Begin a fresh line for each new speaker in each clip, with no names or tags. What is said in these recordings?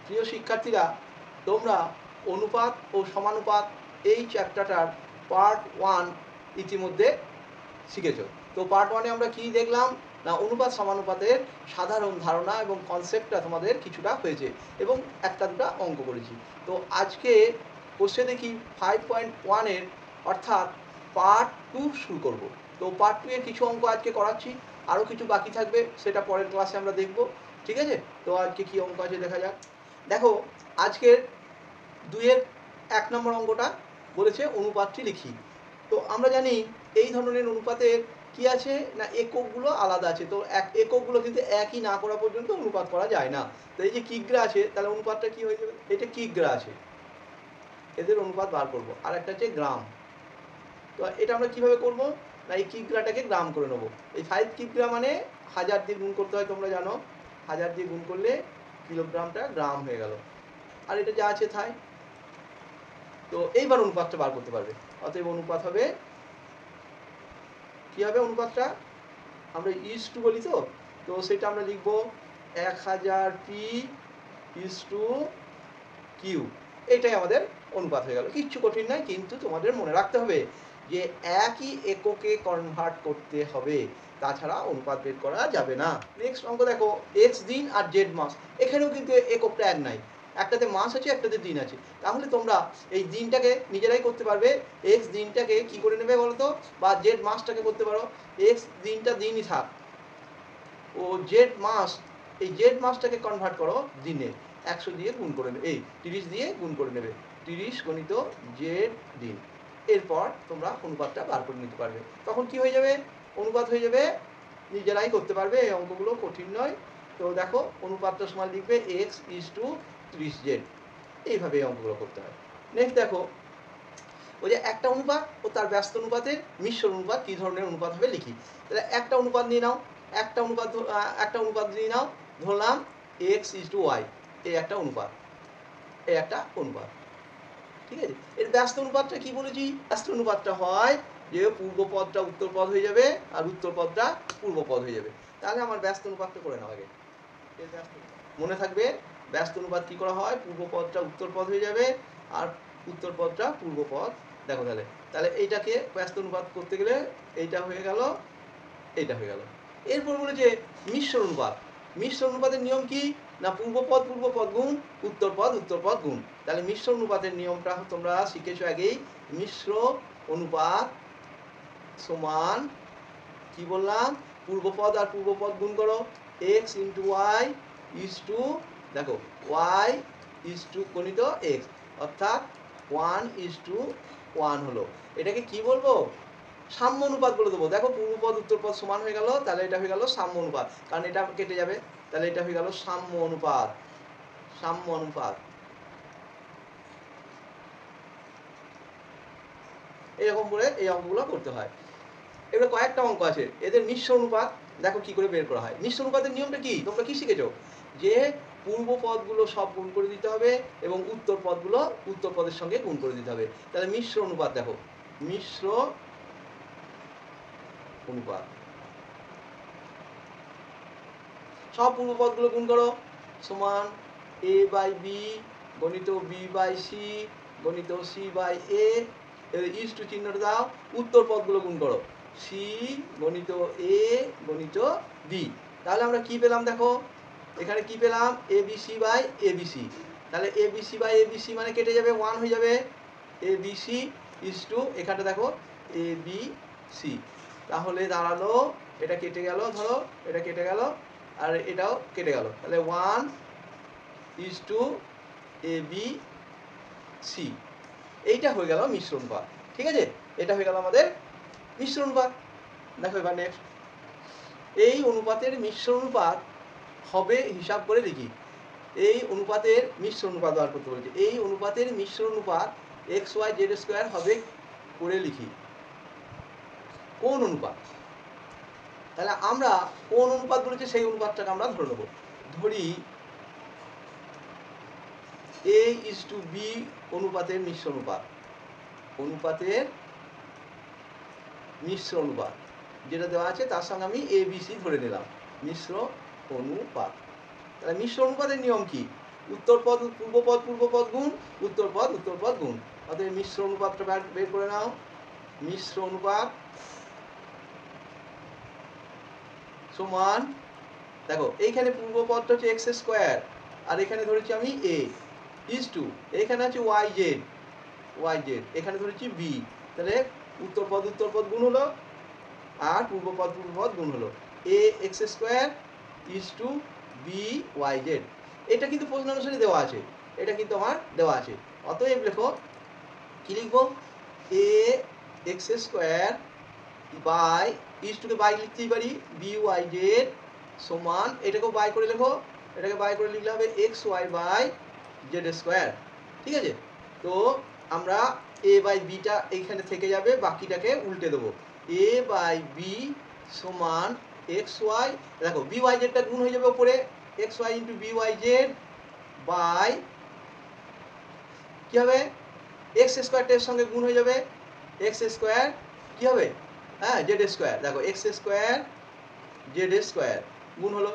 প্রিয় শিক্ষার্থীরা, তোমরা অনুপাত ও সমানুপাত এই চ্যাপ্টারটার পার্ট 1 ইতিমধ্যে শিখেছ। তো পার্ট 1-এ আমরা কি দেখলাম না, অনুপাত সমানুপাতের সাধারণ ধারণা এবং কনসেপ্টটা তোমাদের কিছুটা হয়েছে এবং একটা দুটা অঙ্ক করেছি। তো আজকে কোশ্চেন দেখি 5.1-এর অর্থাৎ পার্ট 2 শুরু করব। তো পার্ট 2 এর কিছু অঙ্ক আজকে করাচ্ছি, আরও কিছু বাকি থাকবে, সেটা পরের ক্লাসে আমরা দেখব। ঠিক আছে? তো আজকে কি অঙ্ক আছে দেখা যাক। দেখো, আজকের 2-এর 1 নম্বর অঙ্কটা বলেছে অনুপাতটি লিখি। তো আমরা জানি এই ধরনের অনুপাতের কি আছে না, এককগুলো আলাদা আছে। তো এককগুলো কিন্তু একই না করা পর্যন্ত অনুপাত করা যায় না। তো এই যে কিগ্রা আছে, তাহলে অনুপাতটা কি হয়ে যাবে? এটা কিগ্রা আছে, এদের অনুপাত বার করব। আর একটা হচ্ছে গ্রাম। তো এটা আমরা কিভাবে করব না, এই কিগ্রাটাকে গ্রাম করে নেব। এই 5 কিগ্রা মানে 1000 দিয়ে গুণ করতে হয়, তোমরা জানো। 1000 দিয়ে গুণ করলে কিলোগ্রামটা গ্রাম হয়ে গেল। আর এটা যা আছে তাই। তো এইবার অনুপাতটা বার করতে পারবে। অতএব অনুপাত হবে, কি হবে অনুপাতটা? আমরা ইজ টু বলি, তো তো সেটা আমরা লিখব 1000 পি ইজ টু কিউ। এটাই আমাদের অনুপাত হয়ে গেল। কিচ্ছু কঠিন নয়, কিন্তু তোমাদের মনে রাখতে হবে যে একই এককে কনভার্ট করতে হবে, তাছাড়া অনুপাত বের করা যাবে না। নেক্সট অঙ্ক দেখো, এক্স দিন আর জেড মাস। এখানেও কিন্তু এককটা এক নাই, একটাতে মাস আছে, একটাতে দিন আছে। তাহলে তোমরা এই দিনটাকে নিজেরাই করতে পারবে। এক্স দিনটাকে কি করে নেবে বলতো, বা জেড মাসটাকে করতে পারো। এক্স দিনটা দিনই থাক, ও জেড মাস, এই জেড মাসটাকে কনভার্ট করো দিনে। 100 দিয়ে গুণ করে নেবে, এই 30 দিয়ে গুণ করে নেবে। 30 গণিত জেড দিন। এরপর তোমরা অনুপাতটা বার করে নিতে পারবে। তখন কি হয়ে যাবে? অনুপাত হয়ে যাবে। নিজেরাই করতে পারবে, এই অঙ্কগুলো কঠিন নয়। তো দেখো, অনুপাতটা সমান লিখবে এক্স ইজ টু 30 জেড। এইভাবে এই অঙ্কগুলো করতে হয়। নেক্সট দেখো, ওই যে একটা অনুপাত ও তার ব্যস্ত অনুপাতের মিশ্র অনুপাত কি ধরনের অনুপাত হবে লিখি। তাহলে একটা অনুপাত নিয়ে নাও, একটা অনুপাত নিয়ে নাও। ধরলাম এক্স ইজ টু ওয়াই, এই একটা অনুপাত, এই একটা অনুপাত। ঠিক আছে? এর ব্যস্ত অনুপাতটা কি বলেছি? ব্যস্ত অনুপাতটা হয় যে পূর্ব পদটা উত্তর পদ হয়ে যাবে আর উত্তর পদটা পূর্ব পদ হয়ে যাবে। তাহলে আমার ব্যস্ত অনুপাতটা করে নাও আগে। মনে থাকবে ব্যস্ত অনুপাত কি করা হয়? পূর্ব পদটা উত্তর পদ হয়ে যাবে আর উত্তর পদটা পূর্ব পদ। দেখো তাহলে তাহলে এইটাকে ব্যস্ত অনুপাত করতে গেলে এইটা হয়ে গেল, এইটা হয়ে গেল। এরপর বলেছে মিশ্র অনুপাত। মিশ্র অনুপাতের নিয়ম কি না, পূর্ব পদ গুণ উত্তর পদ গুণ। তাহলে মিশ্র অনুপাতের নিয়মটা তোমরা শিখেছো আগেই। মিশ্র অনুপাত সমান কি বললাম? পূর্ব পদ আর পূর্ব পদ গুণ করো। X into y is to, দেখো ওয়াই ইজ টু গণিত এক্স, অর্থাৎ 1:1 হলো। এটাকে কি বলবো? সাম্য অনুপাত বলে দেবো। দেখো, পূর্ব পদ উত্তর পদ সমান হয়ে গেল, তাহলে এটা হয়ে গেল সাম্য অনুপাত, কারণ এটা কেটে যাবে। তাহলে এটা হয়ে গেল সাম্য অনুপাত। সাম্য অনুপাত এরকম করে এই অঙ্কগুলো করতে হয়। এবার কয়েকটা অঙ্ক আছে, এদের মিশ্র অনুপাত দেখো কি করে বের করা হয়। মিশ্র অনুপাতের নিয়মটা কি তোমরা কি শিখেছো? যে পূর্ব পদগুলো সব গুণ করে দিতে হবে এবং উত্তর পদগুলো উত্তর পদের সঙ্গে গুণ করে দিতে হবে। তাহলে মিশ্র অনুপাত দেখো, মিশ্র অনুপাত সব পূর্ব পদগুলো গুণ করো, সমান a বাই বি গণিত b বাই সি গণিত c by a। Is to চিহ্নটা দাও, উত্তর পদগুলো গুণ করো, c গণিত a গণিত b। তাহলে আমরা কি পেলাম দেখো, এখানে কি পেলাম? abc by abc। তাহলে abc বাই abc মানে কেটে যাবে, 1 হয়ে যাবে। abc ইজ টু, এখানটা দেখো abc, তাহলে দাঁড়ালো, এটা কেটে গেল, ধরো এটা কেটে গেল আর এটাও কেটে গেল। তাহলে 1:abc, এইটা হয়ে গেল মিশ্র অনুপাত। ঠিক আছে? এটা হয়ে গেল আমাদের মিশ্র অনুপাত। দেখো এবার নেক্সট, এই অনুপাতের মিশ্র অনুপাত হবে হিসাব করে লিখি। এই অনুপাতের মিশ্র অনুপাত বার করতে বলেছে। এই অনুপাতের মিশ্র অনুপাত এক্স ওয়াই জেড স্কোয়ার হবে করে লিখি। কোন অনুপাত? তাহলে আমরা কোন অনুপাত বলেছে সেই অনুপাতটাকে আমরা ধরে নেব। ধরি a is to b অনুপাতের মিশ্র অনুপাত। অনুপাতের মিশ্র অনুপাত যেটা দেওয়া আছে তার সঙ্গে আমি a b c ধরে নিলাম, মিশ্র অনুপাত। তাহলে মিশ্র অনুপাতের নিয়ম কি উত্তরপদ পূর্বপদ গুণ উত্তরপদ গুণ। অতএব মিশ্র অনুপাতটা বের করে নাও। মিশ্র অনুপাত সমান, দেখো এইখানে পূর্বপদটা হচ্ছে এক্স স্কোয়ার, আর এখানে ধরেছি আমি এ ইজ টু, এখানে আছে ওয়াই জেড, এখানে ধরেছি বি। তাহলে উত্তরপদ গুণ হলো আর পূর্বপদ গুণ হলো। A x square is to b y z. এটা কিন্তু প্রশ্ন অনুসারে দেওয়া আছে, এটা কিন্তু আমার দেওয়া আছে। অতএব লেখো, কি লিখবো, এ এক্স স্কোয়ার বাই, ইজ টুকে বাই লিখতেই পারি, বি ওয়াই জেড সমান, এটাকেও বাই করে লেখো, এটাকে বাই করে লিখলে হবে x y by z square. ঠিক আছে, তো আমরা এ বাই বিটা এইখানে থেকে যাবে, বাকিটাকে উল্টে দেবো। এ বাই বি সমান এক্স ওয়াই, দেখো বি ওয়াই জেডটা গুণ হয়ে যাবে ওপরে, x y into b y z by, কি হবে, এক্স স্কোয়ারটার সঙ্গে গুণ হয়ে যাবে, এক্স স্কোয়ার কি হবে, হ্যাঁ জেড স্কোয়ার, দেখো এক্স স্কোয়ার জেড স্কোয়ার গুণ হলো।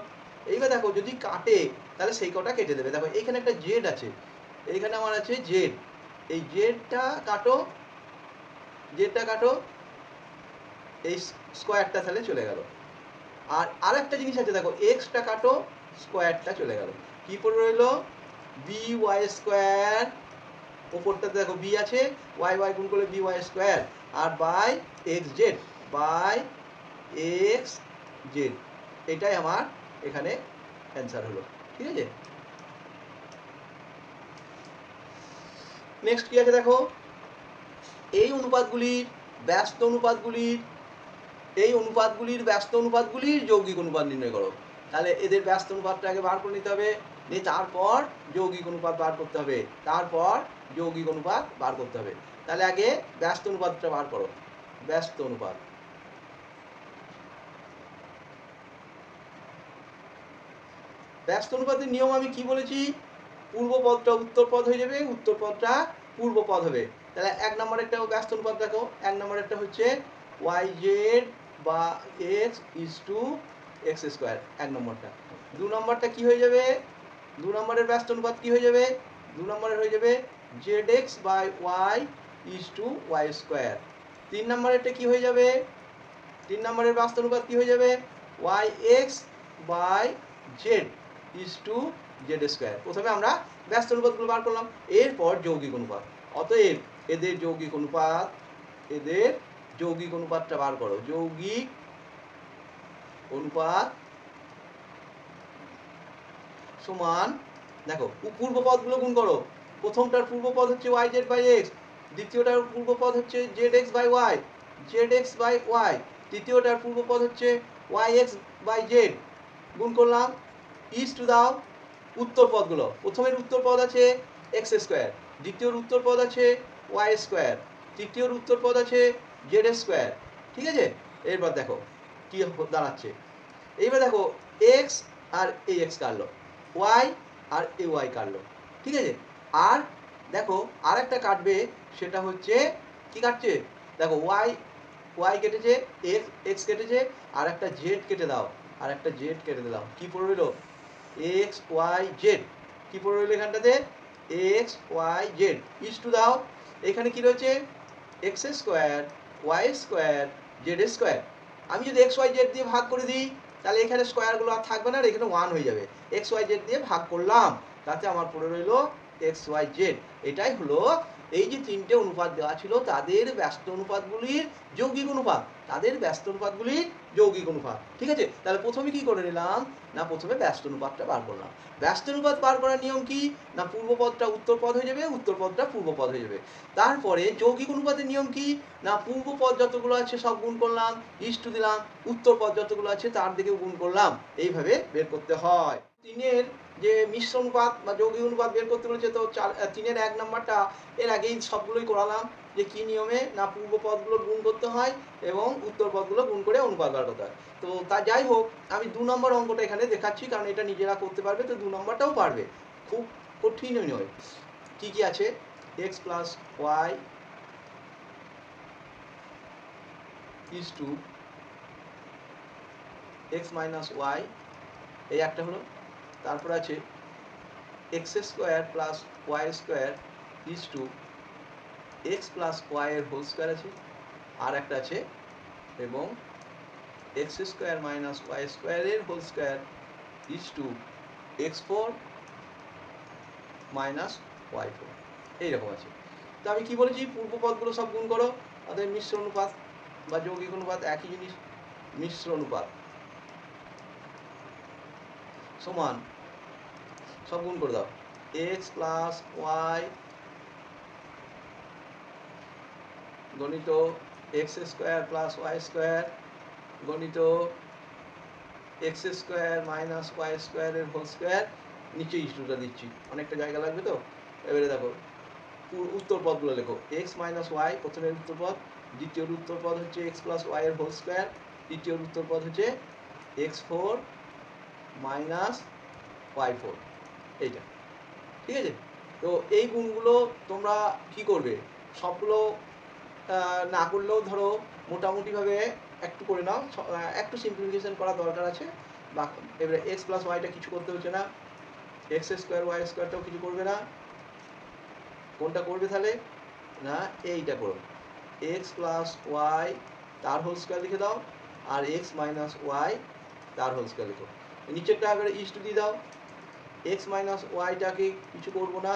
এইবার দেখো যদি কাটে তাহলে সেই কটা কেটে দেবে। দেখো এইখানে একটা জেড আছে, এইখানে আমার আছে জেড, এই জেডটা কাটো, এই স্কোয়ারটা তাহলে চলে গেল। আর আরেকটা জিনিস আছে, দেখো এক্সটা কাটো, স্কোয়ারটা চলে গেল, কি পড়ে রইলো, বি ওয়াই স্কোয়ার, ওপরটাতে দেখো বি আছে, ওয়াই ওয়াই গুণ করলে বি ওয়াই স্কোয়ার, আর by x z, by x z. এটাই আমার এখানে অ্যান্সার হলো। ঠিক আছে, নেক্সট কি আছে দেখো, এই অনুপাতগুলির ব্যস্ত অনুপাতগুলির যৌগিক অনুপাত নির্ণয় করো। তাহলে এদের ব্যস্ত অনুপাতটা আগে বার করে নিতে হবে, নিয়ে তারপর যৌগিক অনুপাত বার করতে হবে, তাহলে আগে ব্যস্ত অনুপাতটা বার করো। ব্যস্ত অনুপাতের নিয়ম আমি কি বলেছি, পূর্বপদটা উত্তরপদ হয়ে যাবে, উত্তরপদটা পূর্বপদ হবে। তাহলে এক নম্বরেরটা ব্যস্ত অনুপাত দেখো, এক নম্বরেরটা হচ্ছে ওয়াই জেড বা x is to x square, এক নম্বরটা। দু নম্বরটা কি হয়ে যাবে, দু নম্বরের ব্যস্ত অনুপাত কি হয়ে যাবে, দু নম্বরের হয়ে যাবে z x by y is to y square. তিন নম্বরেরটা কি হয়ে যাবে, তিন নম্বরের ব্যস্ত অনুপাত কি হয়ে যাবে, y x by z is to z square. প্রথমে আমরা ব্যস্ত অনুপাতগুলো বার করলাম, এরপর যৌগিক অনুপাত। অতএব এদের যৌগিক অনুপাতটা বার করো। যৌগিক অনুপাত সমান, দেখো পূর্বপদগুলো গুণ করো। প্রথমটার পূর্বপদ হচ্ছে ওয়াই জেড বাই এক্স, দ্বিতীয়টার পূর্বপদ হচ্ছে জেড এক্স বাই ওয়াই, তৃতীয়টার পূর্বপদ হচ্ছে ওয়াই এক্স বাই জেড, গুণ করলাম, ইজ টু দাও উত্তরপদগুলো। প্রথমের উত্তরপদ আছে এক্স স্কোয়ার, দ্বিতীয়র উত্তরপদ আছে ওয়াই স্কোয়ার, তৃতীয়র উত্তরপদ আছে জেড স্কোয়ার। ঠিক আছে, এরপর দেখো কি দাঁড়াচ্ছে, এইবার দেখো এক্স আর এই এক্স কাটলো, ওয়াই আর এই ওয়াই কাটলো। ঠিক আছে, আর দেখো আর একটা কাটবে, সেটা হচ্ছে কি কাটছে, দেখো ওয়াই কেটেছে, এক্স কেটেছে, আর একটা জেড কেটে দাও, আর একটা জেড কেটে দিলাম, কি পড়ে রইলো, এক্স ওয়াই জেড। কি পড়ে রইলো এখানটাতে, x y z is to দাও, এখানে কি রয়েছে, x square y square z square. আমি যদি এক্স ওয়াই জেড দিয়ে ভাগ করে দিই, তাহলে এখানে স্কোয়ারগুলো আর থাকবে না, আর এখানে ওয়ান হয়ে যাবে। এক্স ওয়াই জেড দিয়ে ভাগ করলাম, তাতে আমার পড়ে রইলো এক্স ওয়াই জেড। এটাই হলো এই যে তিনটে অনুপাত দেওয়া ছিল তাদের ব্যস্ত অনুপাতগুলির যৌগিক অনুপাত। ঠিক আছে, তাহলে প্রথমে কি করে নিলাম না, প্রথমে ব্যস্ত অনুপাতটা বার করলাম। ব্যস্ত অনুপাত বার করার নিয়ম কি না, পূর্বপদটা উত্তরপদ হয়ে যাবে, উত্তরপদটা পূর্বপদ হয়ে যাবে। তারপরে যৌগিক অনুপাতের নিয়ম কি না, পূর্বপদ যতগুলো আছে সব গুণ করলাম, ইজ টু দিলাম, উত্তরপদ যতগুলো আছে তার দিকেও গুণ করলাম, এইভাবে বের করতে হয়। তিনের যে মিশ্র অনুপাত বা যৌগিক অনুপাত বের করতে বলেছে, তো তিনের এক নম্বরটা এর আগেই সবগুলোই করালাম, যে কি নিয়মে না পূর্বপদগুলো গুণ করতে হয় এবং উত্তরপদগুলো গুণ করে অনুপাত বার করতে হয়। তো তা যাই হোক, আমি দু নম্বর অঙ্কটা এখানে দেখাচ্ছি, কারণ এটা নিজেরা করতে পারবে, তো দু নম্বরটাও পারবে, খুব কঠিনই নয়। কি কি আছে, x plus y is to x minus y, এই একটা হলো। তারপর আছে x square plus y square is to x plus y এর হোল স্কোয়ার আছে, আর একটা আছে এবং এক্স স্কোয়ার মাইনাস ওয়াই স্কোয়ারের whole square is to x four minus y four, এইরকম আছে। তো আমি কি বলেছি, পূর্ব পদগুলো সব গুণ করো, অতএব মিশ্র অনুপাত বা যৌগিক অনুপাত একই জিনিস, মিশ্র অনুপাত সমান সব গুণ করে দাও, এক্স প্লাস ওয়াই গণিত x square plus y square গণিত এক্স স্কোয়ার মাইনাস ওয়াই স্কোয়ারের হোল স্কোয়ার, নিচে ইস্টুটা দিচ্ছি, অনেকটা জায়গা লাগবে তো। এবারে দেখো উত্তর পদগুলো লেখো, এক্স মাইনাস ওয়াই প্রথমের উত্তর পদ, দ্বিতীয় উত্তর পদ হচ্ছে এক্স প্লাস ওয়াই এর হোল স্কোয়ার, তৃতীয় উত্তর পদ হচ্ছে x four minus y four, এইটা ঠিক আছে। তো এই গুণগুলো তোমরা কি করবে, সবগুলো না করলেও ধরো মোটামুটিভাবে একটু করে নাও, একটু সিম্পলিফিকেশন করা দরকার আছে। বা এবারে এক্স প্লাস ওয়াইটা কিছু করতে হচ্ছে না, এক্স স্কোয়ার ওয়াই স্কোয়ারটাও কিছু করবে না, কোনটা করবে তাহলে না এইটা করো, এক্স প্লাস ওয়াই তার হোল স্কোয়ার লিখে দাও, আর এক্স মাইনাস ওয়াই তার হোল স্কোয়ার লিখো, নিচেরটা এবারে ইস্টু দিয়ে দাও, এক্স মাইনাস ওয়াইটাকে কিছু করবো না,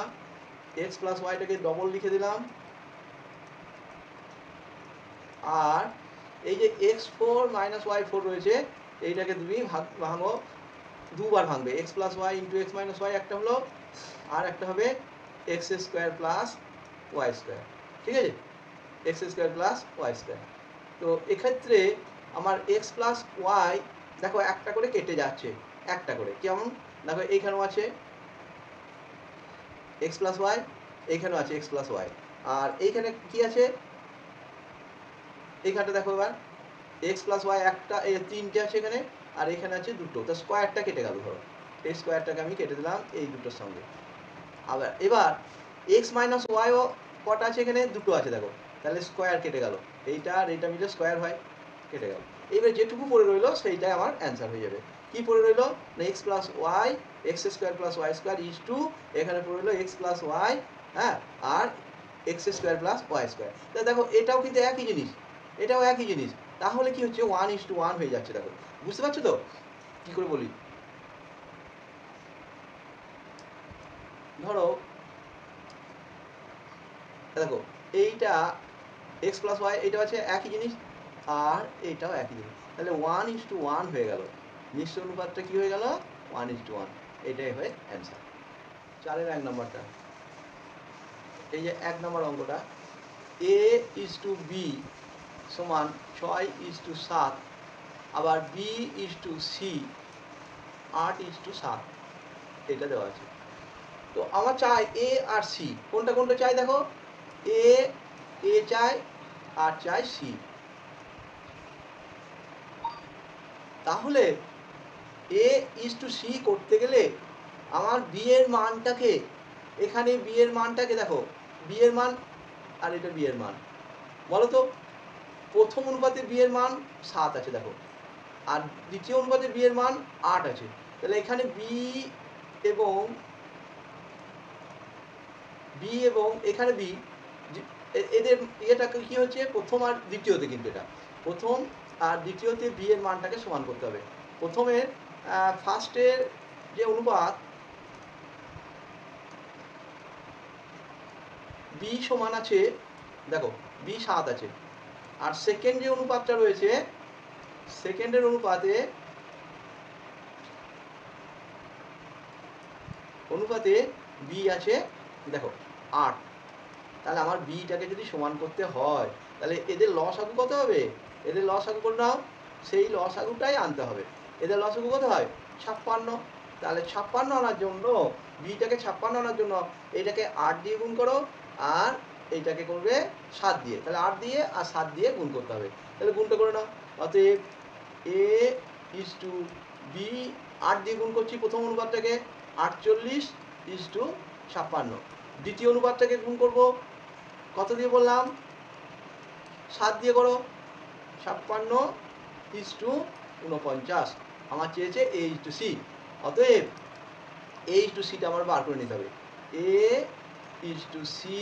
এক্স প্লাস ওয়াইটাকে ডবল লিখে দিলাম, আর এই যে x four minus y four রয়েছে এইটাকে তুমি ভাঙো, দুবার ভাঙবে, x plus y into x minus y একটা হলো, আর একটা হবে x square plus y square, ঠিক আছে, x square plus y square. তো এক্ষেত্রে আমার এক্স প্লাস ওয়াই দেখো একটা করে কেটে যাচ্ছে, একটা করে, কেমন দেখো এইখানেও আছে এক্স প্লাস ওয়াই, এইখানেও আছে এক্স প্লাস ওয়াই, আর এইখানে কি আছে, এইখানটা দেখো এবার এক্স প্লাস ওয়াই একটা, এই তিনটে আছে এখানে, আর এখানে আছে দুটো, তো স্কোয়ারটা কেটে গেল, ধরো এই স্কোয়ারটাকে আমি কেটে দিলাম এই দুটোর সঙ্গে। আবার এবার এক্স মাইনাস ওয়াইও কটা আছে এখানে, দুটো আছে দেখো, তাহলে স্কোয়ার কেটে গেল, এইটা আর এইটা মিলে স্কোয়ার হয়, কেটে গেল। এবার যেটুকু পড়ে রইলো সেইটাই আমার অ্যান্সার হয়ে যাবে। কি পড়ে রইলো না x plus y, x square plus y square is to, এখানে পড়ে রইলো এক্স প্লাস ওয়াই, হ্যাঁ, আর x square plus y square. তা দেখো এটাও কিন্তু একই জিনিস, এটাও একই জিনিস, তাহলে কি হচ্ছে 1:1 হয়ে যাচ্ছে, দেখো বুঝতে পারছো তো কি করে বলি। ধরো দেখো এইটা এক্স প্লাস ওয়াই, এইটা হচ্ছে একই জিনিস, আর এইটাও একই জিনিস, তাহলে 1:1 হয়ে গেল, মিশ্র অনুপাতটা কি হয়ে গেল 1:1, এটাই হয়ে অ্যান্সার। 4-এর 1 নম্বরটা, এই যে 1 নম্বর অঙ্কটা, এ ইজ টু বি সমান 6:7, আবার বি ইজ টু সি 8:7, এটা দেওয়া আছে। তো আমার চাই এ আর সি, কোনটা কোনটা চাই দেখো, এ এ চাই আর চাই সি, তাহলে এ ইজ টু সি করতে গেলে আমার বি এর মানটাকে, এখানে বি এর মানটাকে দেখো, বি এর মান আর এটা বি এর মান, বলো তো প্রথম অনুপাতে বি এর মান 7 আছে দেখো, আর দ্বিতীয় অনুপাতে বি এর মান 8 আছে, তাহলে এখানে এবং বি এবং এখানে বি, এদের ইয়েটাকে কি হচ্ছে প্রথম আর দ্বিতীয়তে, কিন্তু এটা প্রথম আর দ্বিতীয়তে বি এর মানটাকে সমান করতে হবে। প্রথমে ফার্স্টের যে অনুপাত বি সমান আছে, দেখো বি 7 আছে, আর সেকেন্ড যে অনুপাতটা রয়েছে, সেকেন্ডের অনুপাতে বি আছে দেখো 8, তাহলে আমার বিটাকে যদি সমান করতে হয় তাহলে এদের লসাগু কত হবে, এদের লসাগু করে নাও, সেই লসাগুটাই আনতে হবে, এদের লসাগু কত হয় 56, তাহলে 56 আনার জন্য, বিটাকে 56 আনার জন্য এটাকে 8 দিয়ে গুণ করো, আর এইটাকে করবে 7 দিয়ে, তাহলে 8 দিয়ে আর 7 দিয়ে গুণ করতে হবে, তাহলে গুণটা করে নাও, অতএব এ ইজ টু বি, 8 দিয়ে গুণ করছি প্রথম অনুপাতটাকে 48:56, দ্বিতীয় অনুপাতটাকে গুণ করব কত দিয়ে বললাম 7 দিয়ে করো, 56:49, আমার চেয়েছে এ ইজ টু সি, অতএব এ ইস টু সিটা আমার বার করে নিতে হবে। এ ইস টু সি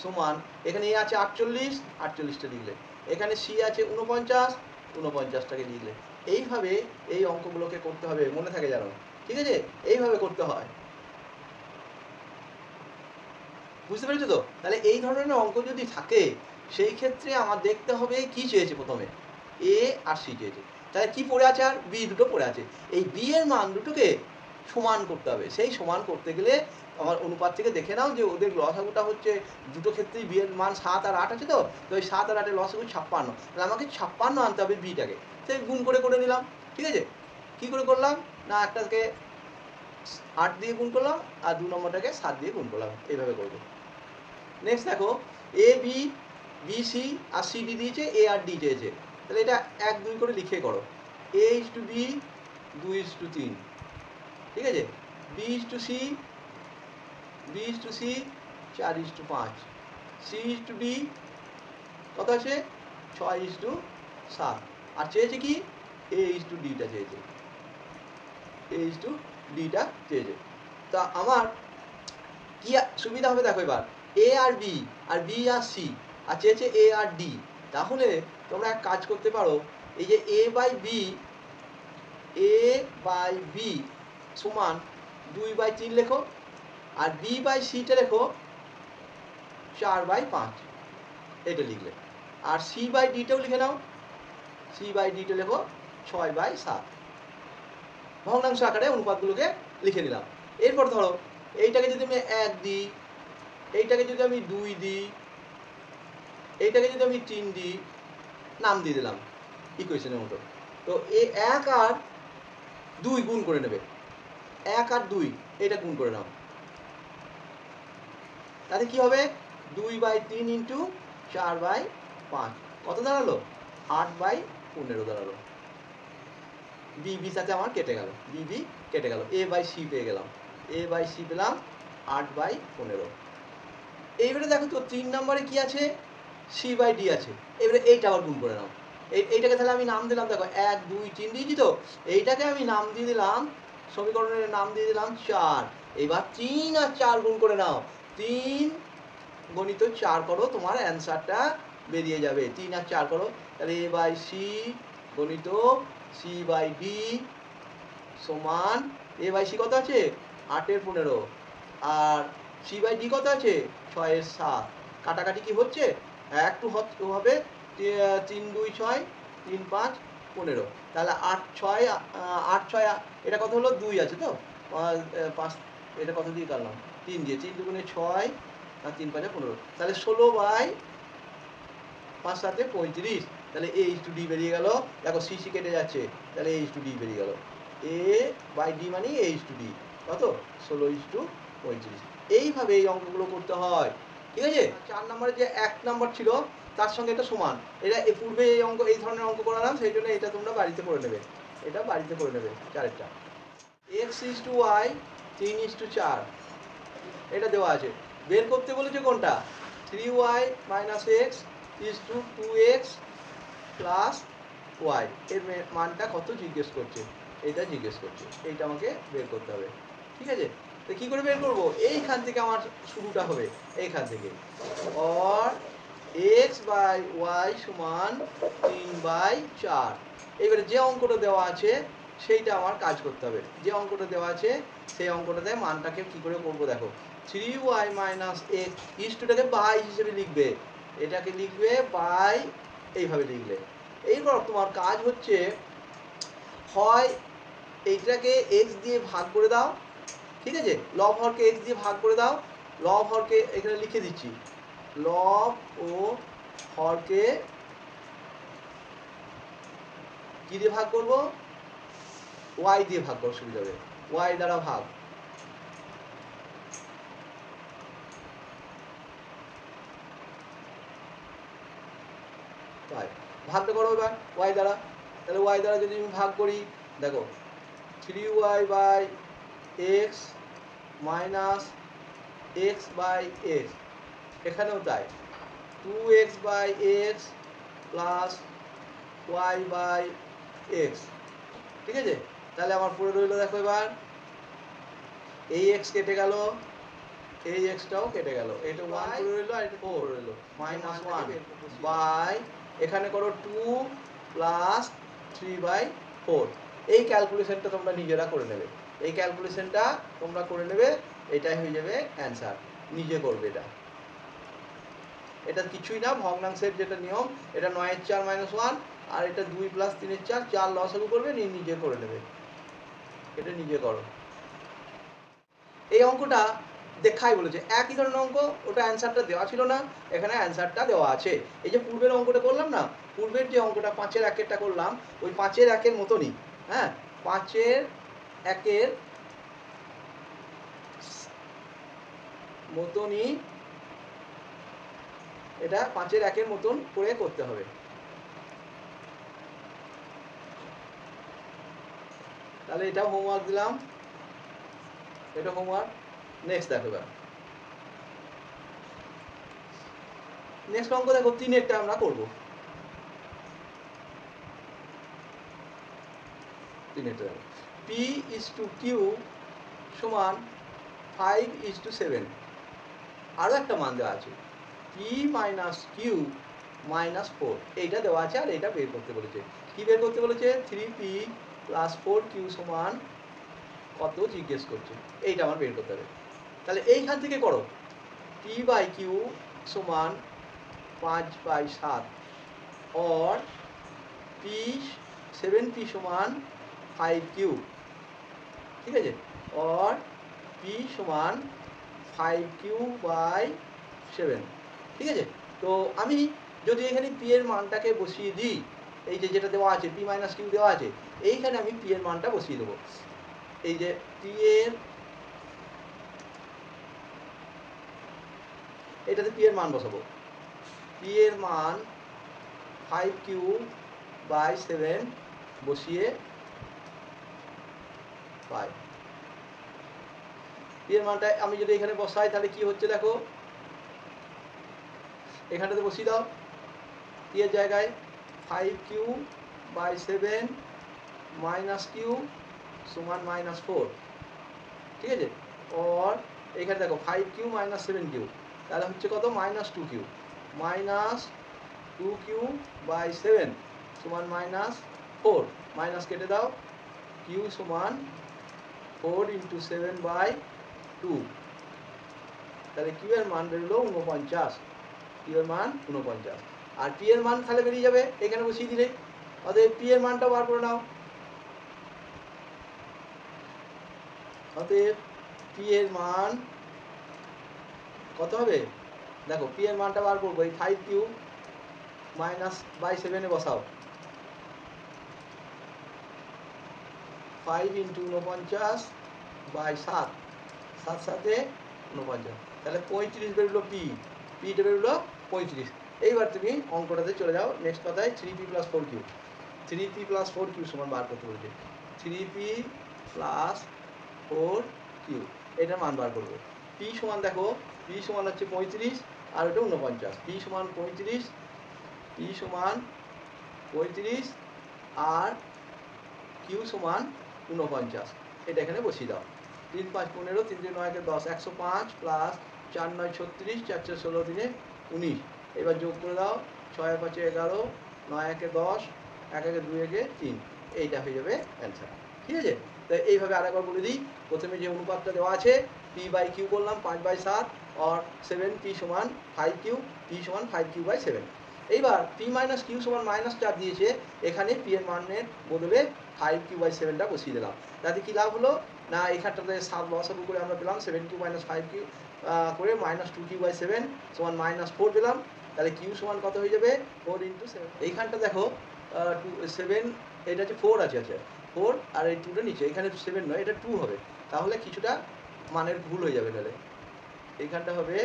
সমান, এখানে এ আছে 48, 48টা লিখলে, এখানে সি আছে 49, 49টাকে লিখলে। এইভাবে এই অঙ্কগুলোকে করতে হবে, মনে থাকে জানো, ঠিক আছে? এইভাবে করতে হয়, বুঝতে পেরেছো তো? তাহলে এই ধরনের অঙ্ক যদি থাকে সেই ক্ষেত্রে আমার দেখতে হবে কি চেয়েছে প্রথমে, এ আর সি চেয়েছে, তাহলে কি পড়ে আছে আর বি দুটো পড়ে আছে, এই বি এর মান দুটোকে সমান করতে হবে। সেই সমান করতে গেলে আমার অনুপাত থেকে দেখে নাও যে ওদের লসাগুটা হচ্ছে দুটো ক্ষেত্রেই বি এর মান 7 আর 8 আছে, তো ওই 7 আর 8-এর লসাগু 56, তাহলে আমাকে 56 আনতে হবে বিটাকে, সেই গুণ করে নিলাম, ঠিক আছে? কি করে করলাম না, একটাকে 8 দিয়ে গুণ করলাম আর 2 নম্বরটাকে 7 দিয়ে গুণ করলাম, এইভাবে করবো। নেক্সট দেখো, A B, B C R C D দিয়েছে, এ আর ডি চেয়েছে, তাহলে এটা 1 2 করে লিখে করো। এ ইস টু বি 2:3, ঠিক আছে? B is to C, B is to C 4:5, C is to D কত আছে 6:7, আর চেয়েছে কি এ ইস টু ডিটা চেয়েছে, এ ইস টু ডিটা চেয়েছে। তা আমার কি সুবিধা হবে দেখো, এবার এ আর বি আর সি আর চেয়েছে এ আর ডি, তাহলে তোমরা এক কাজ করতে পারো, এই যে এ বাই বি সমান 2/3 লেখো, আর বি বাই সিটা লেখো 4/5, এটা লিখলে, আর সি বাই ডিটাও লিখে নাও, সি বাই ডিটা লেখো 6/7, ভগ্নাংশ আকারে অনুপাতগুলোকে লিখে নিলাম। এরপর ধরো এইটাকে যদি আমি 1 দিই, এইটাকে যদি আমি 2 দিই, এইটাকে যদি আমি 3 দিই, নাম দিয়ে দিলাম ইকুয়েশনের মতো, তো এ 1 আর 2 গুণ করে নেবে, 1 আর 2 এটা গুণ করে নাও, তাহলে কি হবে 2/3 ইন্টু 4/5 কত দাঁড়ালো 8/15 দাঁড়ালো। বি বি সাথে আমার কেটে গেল, বি কেটে গেল, এ বাই সি পেয়ে গেলাম, এ বাই সি পেলাম 8/15। এইবারে দেখো তো 3 নম্বরে কি আছে, সি বাই ডি আছে, এবারে এইটা আবার গুণ করে নাও, এইটাকে তাহলে আমি নাম দিলাম, দেখো 1 2 3 দিয়েছি, তো এইটাকে আমি নাম দিয়ে দিলাম, সমীকরণের নাম দিয়ে দিলাম 4। এবার 3 আর 4 গুণ করে নাও, 3 গণিত 4 করো, তোমার অ্যান্সারটা বেরিয়ে যাবে, 3 আর 4 করো, তাহলে এ বাই সি গণিত সি বাই ডি সমান, এ বাই সি কত আছে 8/15, আর সি বাই ডি কত আছে 6/7, কাটাকাটি কি হচ্ছে একটু হবে, 3 2 6 3 5 15, তাহলে 8 6 8 6 এটা কত হলো 2 আছে তো 5, এটা কত দিয়ে কাটলাম 3 দিয়ে, 3 2 6 আর 3 5 15, তাহলে 16/5 7 35, তাহলে এ ইস টু ডি বেরিয়ে গেল, দেখো সি সি কেটে যাচ্ছে, তাহলে এ ইস টু ডি বেরিয়ে গেল, এ বাই ডি মানে এ ইস টু ডি কত 16:35। এইভাবে এই অঙ্কগুলো করতে হয়, ঠিক আছে? 4 নম্বরে যে 1 নম্বর ছিল তার সঙ্গে এটা সমান, এটা পূর্বে এই অঙ্ক এই ধরনের অঙ্ক করালাম, সেই জন্য এটা তোমরা বাড়িতে করে নেবে, এটা বাড়িতে করে নেবে 4টা। এক্স ইস টু ওয়াই 3:4 এটা দেওয়া আছে, বের করতে বলেছে কোনটা 3y - x is to 2x plus y, এর মানটা কত জিজ্ঞেস করছে, এইটা জিজ্ঞেস করছে, এইটা আমাকে বের করতে হবে, ঠিক আছে? তো কী করে বের করবো, এইখান থেকে আমার শুরুটা হবে, এইখান থেকে, অর এক্স বাই ওয়াই সমান 3/4। এবারে যে অঙ্কটা দেওয়া আছে সেইটা আমার কাজ করতে হবে, যে অঙ্কটা দেওয়া আছে সেই অঙ্কটাতে মানটাকে কী করে করবো দেখো, 3y - x ইস টুটাকে বাই হিসেবে লিখবে, এটাকে লিখবে বাই, এইভাবে লিখলে। এইবার তোমার কাজ হচ্ছে, হয় এইটাকে x দিয়ে ভাগ করে দাও, ঠিক আছে, লব হরকে x দিয়ে ভাগ করে দাও, লব হরকে এখানে লিখে দিচ্ছি, লব ও হরকে কি দিয়ে ভাগ করব, y দিয়ে ভাগ করার সুবিধা হবে, y দ্বারা ভাগ, ভাগটা করো এবার y দ্বারা, তাহলে y দ্বারা যদি আমি ভাগ করি, দেখো 3y by x minus x by x, এখানেও তাই 2x by x plus y by x, ঠিক আছে? তাহলে আমার পড়ে রইল দেখো এবার এই এক্স কেটে গেল, এই এক্সটাও কেটে গেল, এটা 1 করে রইল আর এটা 4 রইল, -1 বাই এখানে করো 2 প্লাস 3/4। এই ক্যালকুলেশনটা তোমরা নিজেরা করে নেবে, এই ক্যালকুলেশনটা তোমরা করে নেবে, এটাই হয়ে যাবে অ্যান্সার। নিজে করবে এটা, এটা কিছুই না, ভগ্নাংশের যেটা নিয়ম, এটা 9 এর 4 - 1 আর এটা 2 প্লাস 3 এর 4, 4 লসাগু করবে, নিজে করে নেবে, এটা নিজে করো। এই অঙ্কটা দেখাই বলেছে, একই ধরনের অঙ্ক, ওটা অ্যান্সারটা দেওয়া ছিল না, এখানে অ্যান্সারটা দেওয়া আছে। এই যে পূর্বের অঙ্কটা করলাম না, পূর্বের যে অঙ্কটা 5 এর 1-এরটা করলাম, ওই 5 এর 1-এর মতনই, হ্যাঁ 5 এর 1-এর মতনই, এটা 5 এর 1-এর মতন করে করতে হবে। তাহলে এটাও হোমওয়ার্ক দিলাম, এটা হোমওয়ার্ক। নেক্সট দেখো, নেক্সট অঙ্ক দেখো 3-এরটা আমরা করব। 3-এরটা দেখো, P/Q সমান 5/7। আরও একটা মান দেওয়া আছে, P - Q - 4, এইটা দেওয়া আছে আর এইটা বের করতে বলেছে। কি বের করতে বলেছে? 3P + 4Q সমান কত জিজ্ঞেস করছে, এইটা আমার বের করতে হবে। তাহলে এইখান থেকে করো, P/Q সমান 5/7 और P 7P সমান 5Q, ঠিক আছে, और P সমান 5Q/7, ঠিক আছে। তো আমি যদি এখানে P এর মানটাকে বসিয়ে দিই, এই যে যেটা দেওয়া আছে P - Q দেওয়া আছে, এইখানে আমি P এর মানটা বসিয়ে দেবো। এই যে P এর, এটাতে P এর মান বসাবো, P এর মান 5Q/7 বসিয়ে পাই। P এর মানটা আমি যদি এখানে বসাই তাহলে কি হচ্ছে দেখো, এখানটাতে বসিয়ে দাও, P এর জায়গায় 5Q/7 - Q সমান -4, ঠিক আছে, और এখানে দেখো 5Q - 7Q, তাহলে হচ্ছে কত, -2Q, -2Q/7 সমান -4, মাইনাস কেটে দাও, Q সমান 4 × 7/2, তাহলে Q এর মান বেরোলো 49, Q এর মান 49, আর P এর মান তাহলে বেরিয়ে যাবে এখানে বসিয়ে দিলে। অতএব P এর মানটা বার করে নাও, অতএব P এর মান কত হবে দেখো, P এর মানটা বার করবো, এই 5Q - 7 এ বসাও, 5 × 49/7, 7 × 7 = 49, তাহলে 35 বেরোলো Pটা বেরোলো 35। এইবার তুমি অঙ্কটাতে চলে যাও, নেক্সট কথায় 3P + 4Q, 3P + 4Q সমান বার করতে বলছে, 3P + 4Q, এটার মান বার করবো। P সমান দেখো, P সমান হচ্ছে 35 আর ওটা 49, P সমান 35, P সমান 35 আর Q সমান 49, এটা এখানে বসিয়ে দাও। 3 × 5 = 15, 3 × 9 = 10, 105 প্লাস 4 × 9 = 36, 4 × 4 = 16, 3 = 19। এবার যোগ করে দাও, 6 × 5 = 11, 9 × 1 = 10, 1 × 2 = 3, এইটা হয়ে যাবে অ্যান্সার, ঠিক আছে। তো এইভাবে আরেকবার বলে দিই, প্রথমে যে অনুপাতটা দেওয়া আছে P/Q করলাম 5/7 और 7P সমান 5Q, P সমান 5Q/7। এইবার P - Q সমান -4 দিয়েছে, এখানে P এর মানের বদলে 5Q/7টা বসিয়ে দিলাম। তাতে কি লাভ হলো না, এখানটাতে 7 লসাগু করে আমরা পেলাম 7Q - 5Q করে -2Q/7 সমান -4 পেলাম। তাহলে Q সমান কত হয়ে যাবে, 4 × 7। এইখানটা দেখো 7, এটা হচ্ছে 4 আছে, আচ্ছা 4 আর এই 2টা নিচে, এখানে 7 নয়, এটা 2 হবে, তাহলে কিছুটা মানের ভুল হয়ে যাবে, তাহলে এইখানটা হবে,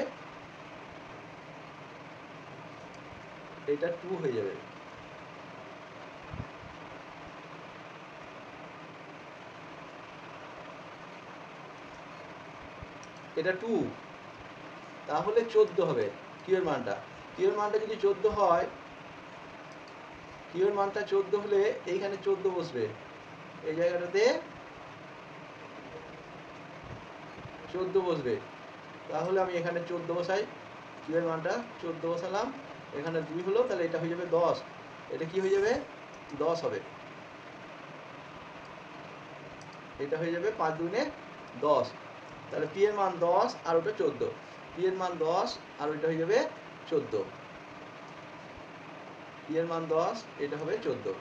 এটা 2 হয়ে যাবে, এটা 2, তাহলে 14 হবে Q এর মানটা। Q এর মানটা যদি 14 হয়, Q এর মানটা 14 হলে এইখানে 14 বসবে, এই জায়গাটাতে 14 বসবে। তাহলে আমি এখানে 14 বসাই, কিউ এর মানটা 14 বসালাম, এখানে 2 হলো, তাহলে এটা হয়ে যাবে 10। এটা কি হয়ে যাবে? 10 হবে। এটা হয়ে যাবে 5 দুগুণে 10। তাহলে পি এর মান 10 আর ওটা 14। পি এর মান 10 আর ওইটা হয়ে যাবে 14। পি এর মান 10, এটা হবে 14।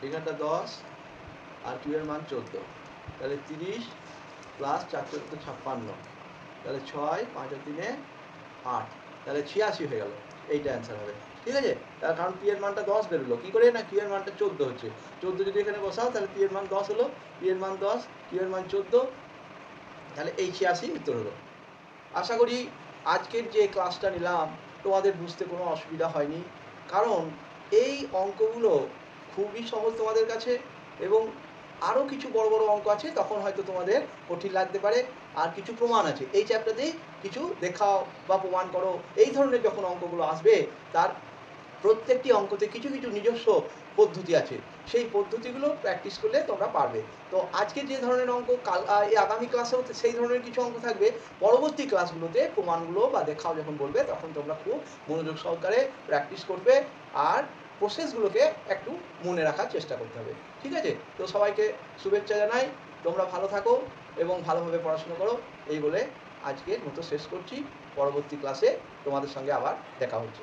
এখানটা 10 আর কিউ এর মান 14। তাহলে 30 প্লাস 4 14 56। তাহলে 6 5 আর 3 8। তাহলে 86 হয়ে গেল। এইটা অ্যান্সার হবে। ঠিক আছে? তার কারণ পি এর মানটা 10 বেরোলো। কি করে? না কিউ এর মানটা 14 হচ্ছে। 14 যদি এখানে বসাও তাহলে পি এর মান 10 হলো। পি এর মান 10, কিউ এর মান 14। তাহলে এই 86 উত্তর হলো। আশা করি আজকের যে ক্লাসটা নিলাম তোমাদের বুঝতে কোনো অসুবিধা হয়নি, কারণ এই অঙ্কগুলো খুবই সহজ তোমাদের কাছে, এবং আরও কিছু বড় বড় অঙ্ক আছে তখন হয়তো তোমাদের কঠিন লাগতে পারে। আর কিছু প্রমাণ আছে এই চ্যাপ্টারতেই, কিছু দেখাও বা প্রমাণ করো, এই ধরনের যখন অঙ্কগুলো আসবে তার প্রত্যেকটি অঙ্কতে কিছু কিছু নিজস্ব পদ্ধতি আছে, সেই পদ্ধতিগুলো প্র্যাকটিস করলে তোমরা পারবে। তো আজকে যে ধরনের অঙ্ক এই আগামী ক্লাসেও সেই ধরনের কিছু অঙ্ক থাকবে, পরবর্তী ক্লাসগুলোতে প্রমাণগুলো বা দেখাও যখন বলবে তখন তোমরা খুব মনোযোগ সহকারে প্র্যাকটিস করবে, আর প্রসেসগুলোকে একটু মনে রাখার চেষ্টা করতে হবে। ঠিক আছে? তো সবাইকে শুভেচ্ছা জানাই, তোমরা ভালো থাকো এবং ভালোভাবে পড়াশোনা করো, এই বলে আজকের মতো শেষ করছি। পরবর্তী ক্লাসে তোমাদের সঙ্গে আবার দেখা হচ্ছে।